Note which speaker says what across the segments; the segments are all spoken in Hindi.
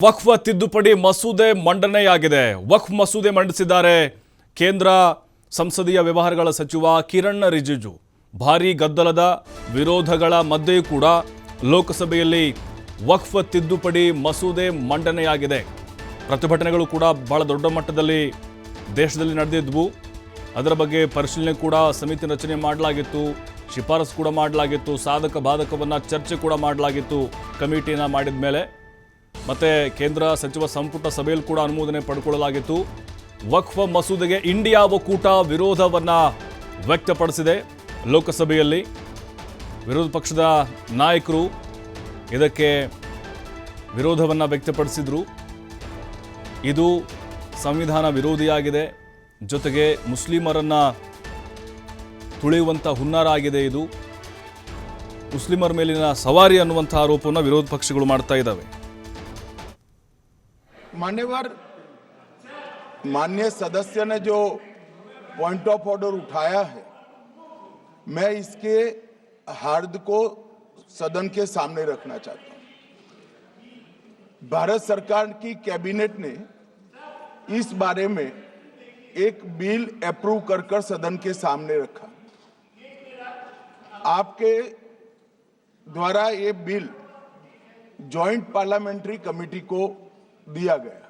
Speaker 1: ವಕ್ಫ್ ತಿದ್ದುಪಡಿ ಮಸೂದೆ ಮಂಡನೆಯಾಗಿದೆ. ವಕ್ಫ್ ಮಸೂದೆ ಮಂಡಿಸಿದ್ದಾರೆ ಕೇಂದ್ರ ಸಂಸದೀಯ ವ್ಯವಹಾರಗಳ ಸಚಿವ ಕಿರಣ್ ರಿಜಿಜು. ಭಾರೀ ಗದ್ದಲದ ವಿರೋಧಗಳ ಮಧ್ಯೆಯೂ ಕೂಡ ಲೋಕಸಭೆಯಲ್ಲಿ ವಕ್ಫ್ ತಿದ್ದುಪಡಿ ಮಸೂದೆ ಮಂಡನೆಯಾಗಿದೆ. ಪ್ರತಿಭಟನೆಗಳು ಕೂಡ ಬಹಳ ದೊಡ್ಡ ಮಟ್ಟದಲ್ಲಿ ದೇಶದಲ್ಲಿ ನಡೆದಿದ್ವು. ಅದರ ಬಗ್ಗೆ ಪರಿಶೀಲನೆ ಕೂಡ ಸಮಿತಿ ರಚನೆ ಮಾಡಲಾಗಿತ್ತು, ಶಿಫಾರಸು ಕೂಡ ಮಾಡಲಾಗಿತ್ತು, ಸಾಧಕ ಬಾಧಕವನ್ನು ಚರ್ಚೆ ಕೂಡ ಮಾಡಲಾಗಿತ್ತು ಕಮಿಟಿನ ಮಾಡಿದ ಮೇಲೆ. ಮತ್ತೆ ಕೇಂದ್ರ ಸಚಿವ ಸಂಪುಟ ಸಭೆಯಲ್ಲಿ ಕೂಡ ಅನುಮೋದನೆ ಪಡೆದುಕೊಳ್ಳಲಾಗಿತ್ತು. ವಕ್ಫ್ ಮಸೂದೆಗೆ ಇಂಡಿಯಾ ಒಕ್ಕೂಟ ವಿರೋಧವನ್ನ ವ್ಯಕ್ತಪಡಿಸಿದೆ. ಲೋಕಸಭೆಯಲ್ಲಿ ವಿರೋಧ ಪಕ್ಷದ ನಾಯಕರು ಇದಕ್ಕೆ ವಿರೋಧವನ್ನ ವ್ಯಕ್ತಪಡಿಸಿದ್ರು. ಇದು ಸಂವಿಧಾನ ವಿರೋಧಿಯಾಗಿದೆ, ಜೊತೆಗೆ ಮುಸ್ಲಿಮರನ್ನ ತುಳಿಯುವಂಥ ಹುನ್ನಾರ ಆಗಿದೆ. ಇದು ಮುಸ್ಲಿಮರ ಮೇಲಿನ ಸವಾರಿ ಅನ್ನುವಂಥ ಆರೋಪವನ್ನು ವಿರೋಧ ಪಕ್ಷಗಳು ಮಾಡ್ತಾ ಇದ್ದಾವೆ.
Speaker 2: मान्यवर माननीय सदस्य ने जो पॉइंट ऑफ ऑर्डर उठाया है, मैं इसके हार्द को सदन के सामने रखना चाहता हूं। भारत सरकार की कैबिनेट ने इस बारे में एक बिल अप्रूव कर सदन के सामने रखा। आपके द्वारा ये बिल जॉइंट पार्लियामेंट्री कमेटी को दिया गया,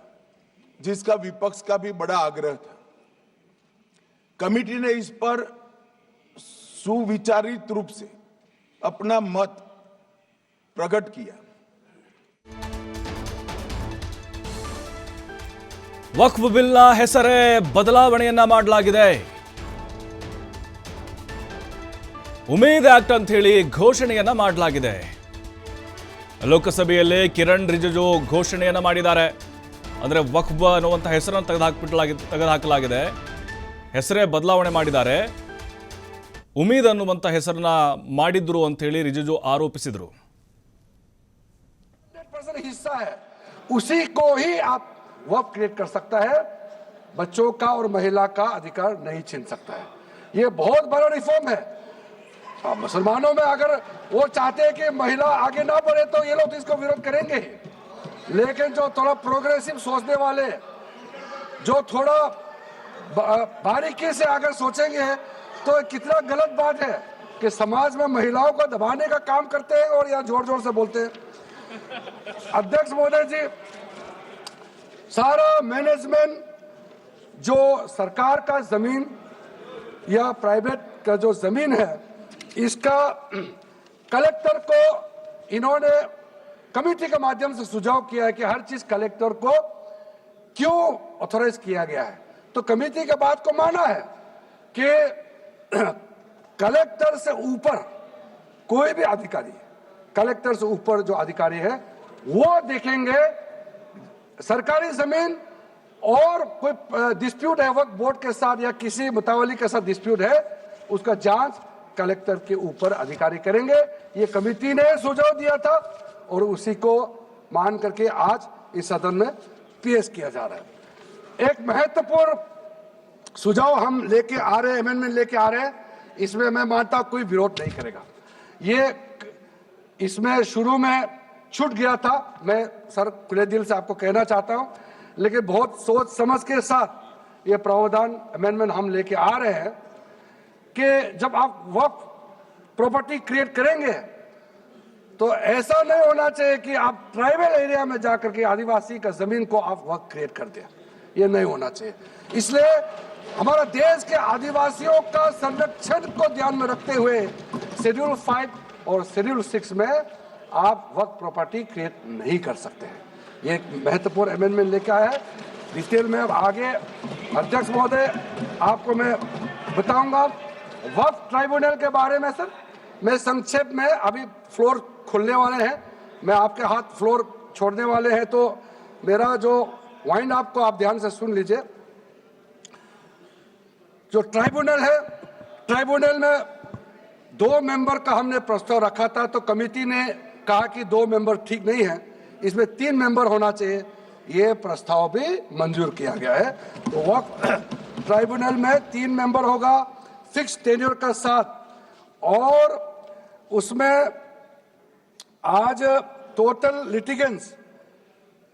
Speaker 2: जिसका विपक्ष का भी बड़ा आग्रह था। कमेटी ने इस पर सुविचारित रूप से अपना मत प्रकट किया।
Speaker 1: ವಕ್ಫ್ ಬಿಲ್ನ ಹೆಸರೇ ಬದಲಾವಣೆಯನ್ನ ಮಾಡಲಾಗಿದೆ. ಉಮೇದ್ ಆಕ್ಟ್ ಅಂತ ಹೇಳಿ ಘೋಷಣೆಯನ್ನ ಮಾಡಲಾಗಿದೆ. ಲೋಕಸಭೆಯಲ್ಲಿ ಕಿರಣ್ ರಿಜಿಜು ಘೋಷಣೆಯನ್ನ ಮಾಡಿದ್ದಾರೆ. ಅಂದರೆ ವಕ್ಫ್ ಅನ್ನುವಂಥ ಹೆಸರನ್ನು ತೆಗೆದುಹಾಕಲಾಗಿದೆ, ಹೆಸರೇ ಬದಲಾವಣೆ ಮಾಡಿದ್ದಾರೆ. ಉಮೀದ್ ಅನ್ನುವಂಥ ಹೆಸರನ್ನ ಮಾಡಿದ್ರು ಅಂತ ಹೇಳಿ ರಿಜಿಜು ಆರೋಪಿಸಿದ್ರು.
Speaker 3: हिस्सा है, उसी को ही आप वक्फ क्रिएट कर सकता है, बच्चों का और महिला का अधिकार नहीं छीन सकता है। ये बहुत बड़ा रिफॉर्म है। मुसलमानों में अगर वो चाहते हैं कि महिला आगे ना बढ़े तो ये लोग इसको विरोध करेंगे, लेकिन जो थोड़ा प्रोग्रेसिव सोचने वाले, जो थोड़ा बारीकी से अगर सोचेंगे तो कितना गलत बात है कि समाज में महिलाओं को दबाने का काम करते हैं और यहाँ जोर जोर से बोलते हैं। अध्यक्ष महोदय जी, सारा मैनेजमेंट जो सरकार का जमीन या प्राइवेट का जो जमीन है, इसका कलेक्टर को इन्होंने कमेटी के माध्यम से सुझाव किया है कि हर चीज कलेक्टर को क्यों ऑथराइज किया गया है। तो कमेटी के बात को माना है कि कलेक्टर से ऊपर कोई भी अधिकारी, कलेक्टर से ऊपर जो अधिकारी है वो देखेंगे सरकारी जमीन और कोई डिस्प्यूट है वक्फ बोर्ड के साथ या किसी मुतावली के साथ डिस्प्यूट है, उसका जांच कलेक्टर के ऊपर अधिकारी करेंगे। ये कमेटी ने सुझाव दिया था और उसी को मान करके आज इस सदन में पेश किया जा रहा है। एक महत्वपूर्ण सुझाव हम लेके आ रहे हैं, अमेंडमेंट लेके आ रहे हैं, इसमें मैं मानता हूं कोई विरोध नहीं करेगा। ये इसमें शुरू में छूट गया था, मैं सर खुले दिल से आपको कहना चाहता हूं, लेकिन बहुत सोच समझ के साथ ये प्रावधान अमेंडमेंट हम लेके आ रहे हैं कि जब आप वक्फ प्रॉपर्टी क्रिएट करेंगे तो ऐसा नहीं होना चाहिए कि आप ट्राइबल एरिया में जाकर के आदिवासी का जमीन को आप वक्फ क्रिएट कर दें। ये नहीं होना चाहिए। इसलिए हमारा देश के आदिवासियों का संरक्षण को ध्यान में रखते हुए शेड्यूल 5 और शेड्यूल 6 में आप वक्फ प्रॉपर्टी क्रिएट नहीं कर सकते हैं। ये एक महत्वपूर्ण अमेंडमेंट लेके आया है। डिटेल में अब आगे अध्यक्ष महोदय आपको मैं बताऊंगा। वक्फ ट्राइब्यूनल के बारे में सर मैं संक्षेप में, अभी फ्लोर खुलने वाले हैं, मैं आपके हाथ फ्लोर छोड़ने वाले हैं, तो मेरा जो वाइंड आपको आप ध्यान से सुन लीजिए। जो ट्राइब्यूनल है, ट्राइब्यूनल में 2 मेंबर का हमने प्रस्ताव रखा था, तो कमेटी ने कहा कि 2 मेंबर ठीक नहीं है, इसमें 3 मेंबर होना चाहिए। ये प्रस्ताव भी मंजूर किया गया है। तो वक्फ ट्राइब्यूनल में 3 मेंबर होगा फिक्स टेन्योर का साथ, और उसमें आज टोटल लिटिगेंट्स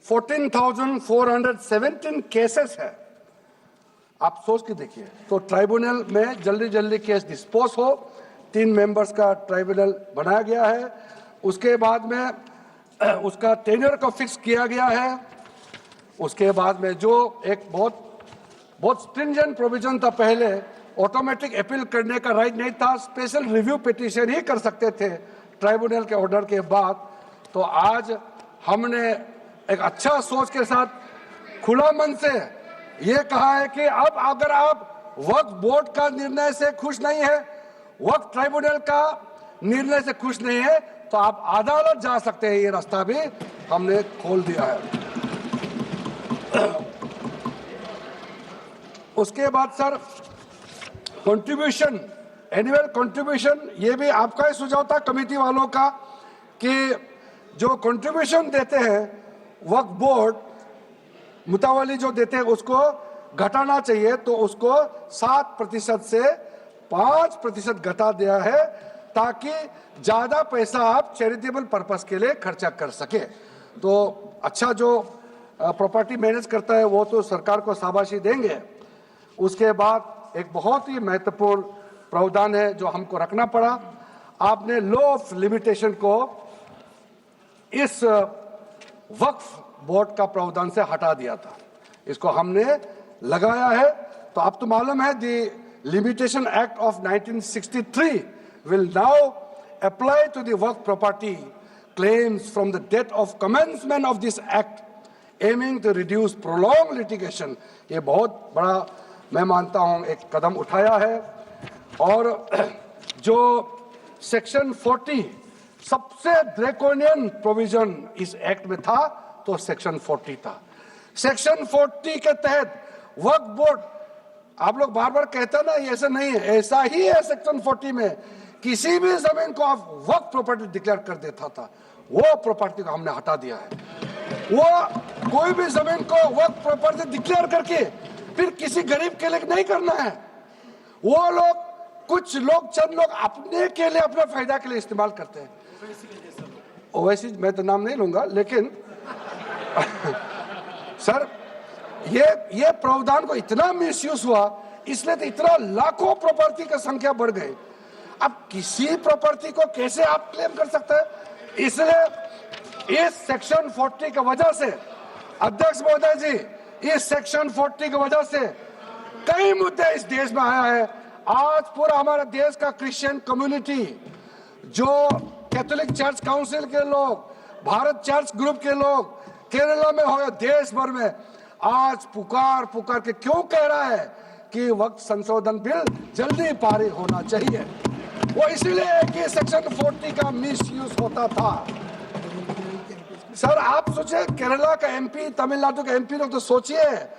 Speaker 3: 14,417 केसेस है। आप सोच के देखिए, तो ट्राइब्यूनल में जल्दी जल्दी केस डिस्पोज हो, 3 मेंबर्स का ट्राइब्यूनल बनाया गया है। उसके बाद में उसका टेन्योर को फिक्स किया गया है। उसके बाद में जो एक बहुत स्ट्रिंजेंट प्रोविजन था, पहले ऑटोमेटिक अपील करने का राइट नहीं था, स्पेशल रिव्यू पिटीशन ही कर सकते थे ट्राइब्यूनल के ऑर्डर के बाद। तो आज हमने एक अच्छा सोच के साथ खुला मन से ये कहा है कि अब अगर आप वक्फ बोर्ड का निर्णय से खुश नहीं है, वक्फ ट्राइब्यूनल का निर्णय से खुश नहीं है, तो आप अदालत जा सकते हैं। ये रास्ता भी हमने खोल दिया है। उसके बाद सर, कंट्रीब्यूशन, एनुअल कंट्रीब्यूशन, ये भी आपका ही सुझाव था कमेटी वालों का कि जो कंट्रीब्यूशन देते हैं वक्फ बोर्ड मुतावली जो देते हैं उसको घटाना चाहिए, तो उसको 7% से 5% घटा दिया है, ताकि ज्यादा पैसा आप चैरिटेबल पर्पस के लिए खर्चा कर सके। तो अच्छा, जो प्रॉपर्टी मैनेज करता है वो तो सरकार को शाबाशी देंगे। उसके बाद एक बहुत ही महत्वपूर्ण प्रावधान है जो हमको रखना पड़ा। आपने लॉ ऑफ लिमिटेशन को इस वक्फ बोर्ड का प्रावधान से हटा दिया था, इसको हमने लगाया है। तो अब तो मालूम है, the limitation act of 1963 will now apply to the work property claims from the date of commencement of this act, aiming to reduce prolonged litigation। ये बहुत बड़ा, मैं मानता हूं, एक कदम उठाया है। और जो सेक्शन 40 सबसे ड्रैकोनियन प्रोविजन इस एक्ट में था, तो सेक्शन 40 था। सेक्शन 40 के तहत वक्फ बोर्ड, आप लोग बार बार कहते हैं ना, ये ऐसा नहीं है, ऐसा ही है। सेक्शन 40 में किसी भी जमीन को आप वक्फ प्रॉपर्टी डिक्लेयर कर देता था, वो प्रॉपर्टी को हमने हटा दिया है। वो कोई भी जमीन को वक्फ प्रॉपर्टी डिक्लेयर करके फिर किसी गरीब के लिए नहीं करना है। वो लोग, कुछ लोग, चंद लोग अपने के लिए, अपने फायदा के लिए इस्तेमाल करते हैं। ओवैसी, मैं तो नाम नहीं लूंगा, लेकिन सर ये प्रावधान को इतना मिसयूज हुआ, इसलिए तो इतना लाखों प्रॉपर्टी की संख्या बढ़ गई। अब किसी प्रॉपर्टी को कैसे आप क्लेम कर सकते हैं? इसलिए इस सेक्शन 40 की वजह से, अध्यक्ष महोदय जी, इस सेक्शन 40 की वजह से कई मुद्दे इस देश में आया है। आज पूरा हमारे देश का क्रिश्चियन कम्युनिटी, जो कैथोलिक चर्च काउंसिल के लोग, भारत चर्च ग्रुप के लोग, केरला में हो या देश भर में, आज पुकार के क्यों कह रहा है कि वक्त संशोधन बिल जल्दी पारित होना चाहिए। वो इसीलिए कि सेक्शन 40 का मिसयूज होता था। सर आप सोचिए, केरला का एमपी, तमिलनाडु का एमपी लोग तो सोचिए,